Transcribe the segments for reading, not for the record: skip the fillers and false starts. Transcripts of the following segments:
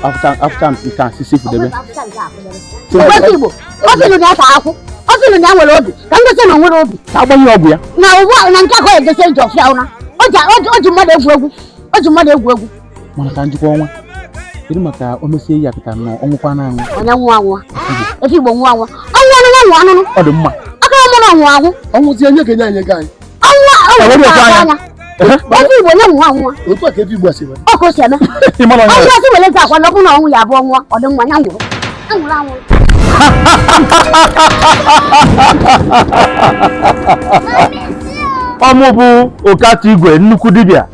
After you can see for them. Ofilu na nwere obi ka ngosi na nwere obi Agbanye ọgwụ ya. na ụwa na nke akọ ejese nje ofia una oji mmadụ egwu Mana ka njikwa ọnwa. Kedu maka o mesie ya pụta na ọnwụkwa na anwụ. onye nwa efi Igbo nwa ọnwụ anụ Ọ dị mma. aka mụ na ọnwụ Ọnwụzie nye kenye anyị ga anyị. anya efi Igbo nye nwa Otu a ka efi Igbo si were. ọkụ si eme ọnwụ si wele ka akwa na ọkụ na ọnwụ ya bụ ọnwụ ọ dị mma nya nwụrụ anwụ Ọmụ bụ Okata Igwe nnukwu dibịa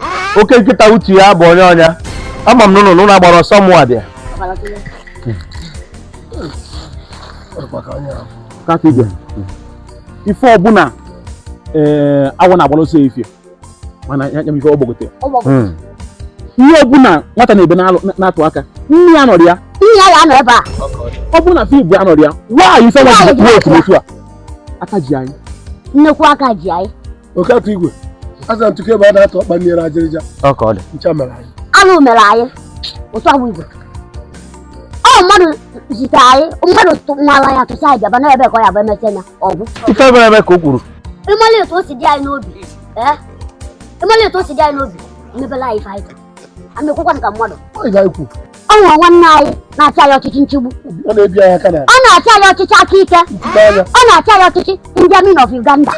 oke nkịta uche ya bụ onye ọnya ama m nụnụ na gbara ọsọ mụ abịa Okata Igwe. Ife ọbụna awọ na-agbara ọsọ efi mana ya ife ọgbogote. Ihe ọbụna nwata na-ebe na-atụ aka nne ya nọrọ ya nọ ebe a ọ bụrụ na Igbo ya nọrọ ya nwaanyị ife nwa otu otu a aka ji anyị nnekwu aka ji anyị Okata Igwe asa ntụke ebe a na-atụ ọkpa mmiri ajịrịja ọka ọ dị ncha mere anyị. anụ mere anyị otu ọgbụ Igwe mmadụ zite anyị mmadụ nwara ya tụsa anyị bịaba n'ebe ka ọ ya bụ emesịa ya ọgwụ ife ebe ebe ka o kwuru ịmali etu o si dị anyị n'obi emebela anyị ife anyị amekwụkwa ka mmadụ Ọ ga-ekwu. ọ nwere nwanne anyị na-achị anyị ọchịchị nchigbu Ọ na-ebi anyị aka na. ọ na-achị anyị ọchịchị aka ike ọ na-achị anyị ọchịchị ndị Army of Uganda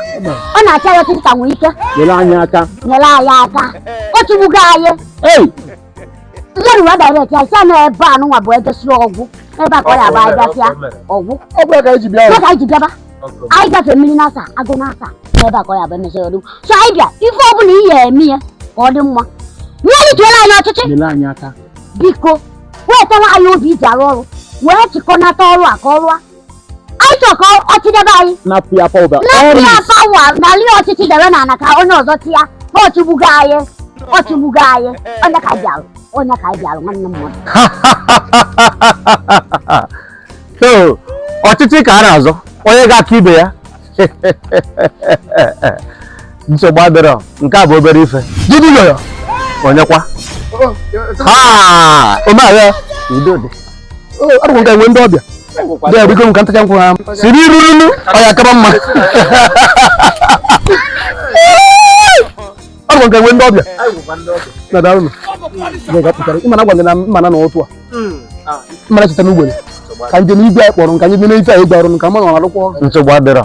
ọ na-achị anyị ọchịchị ka nwee ike nyere anyị aka nyere anyị aka o chigbugo anyị mmadụ wee direct ya si na ebe a nụnwa bụ egosi ọgwụ ebe a ka ọ ya bụ anyị gafịa ọgwụ Ọ bụ ka anyị ji bịa. ka anyị ji bịaba anyị gafee mmiri n'asa agụ n'asa ebe a ka ọ ya bụ emesịa ọdụ so anyị bịa ife ọ bụla ihe eme ya ka ọ dị mma nye anyị tuela anyị ọchịchị nyere anyị aka biko wetawa anyị obi iji arụ ọrụ wee chịkọnata ọrụ a ka ọrụ a anyị chọrọ ka ọchịdebe anyị na-apụ ya pawa na-apụ ya pawa na li ọchịchị debe na ana ka onye ọzọ tịa na ọchịgbugo anyị onye ka anyị alụ nwanne mmadụ so ọchịchị ka a na-azọ onye ga-aka ibe ya nsogbu adịrọ nke a bụ obere ife Dibịa ya. onyekwa omeagha udo dị Adịkwa nke enwe ndị ọbịa. Dị ya biko nka ntacha nkwụ ha. siri irurunu ọ ya kaba mma Adịkwa nke enwe ndị ọbịa. Na darụnụ. Ịmana gwa gị na mmana na otu a. Mmana cheta n'ugbene. Ka nje n'igwe anyị kpọrọ nka anyị dị n'ife anyị gbara nka mmanụ arụkwa ọrụ. nsogbu adịrọ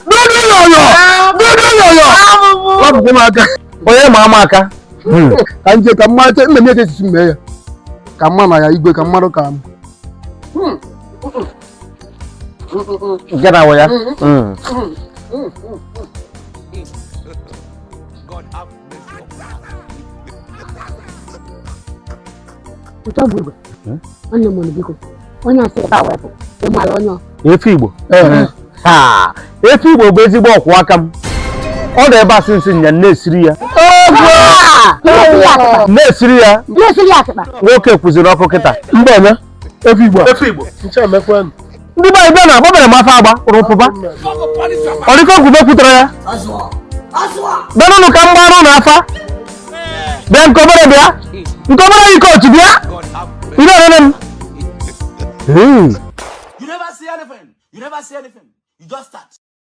Lapụkwa m aka. onye ma ama aka Ka nje ka mma nna m echichi mee ya. Ka mma na ya igwe ka mmadụ ka m. nke na-awụ ya ụtọ bụ Igwe nwanne m biko onye asị ebe a wepụ ịmara onye efe Igbo efe Igbo bụ ezigbo ọkwụ aka m ọ dị ebe a sị nsị nya na-esiri ya nwoke kwụziri ọkụ kịta Mba anya. Efe Igbo. Ncha mekwa. ndị be igbe na-agbabere m afọ agba rụpụba ọ dịka ọgwụ bekwutere ya bịanụnụ ka m gbarụ na afa bịa nkobere ike otu bịa ihe orere m You never see anything. You just start.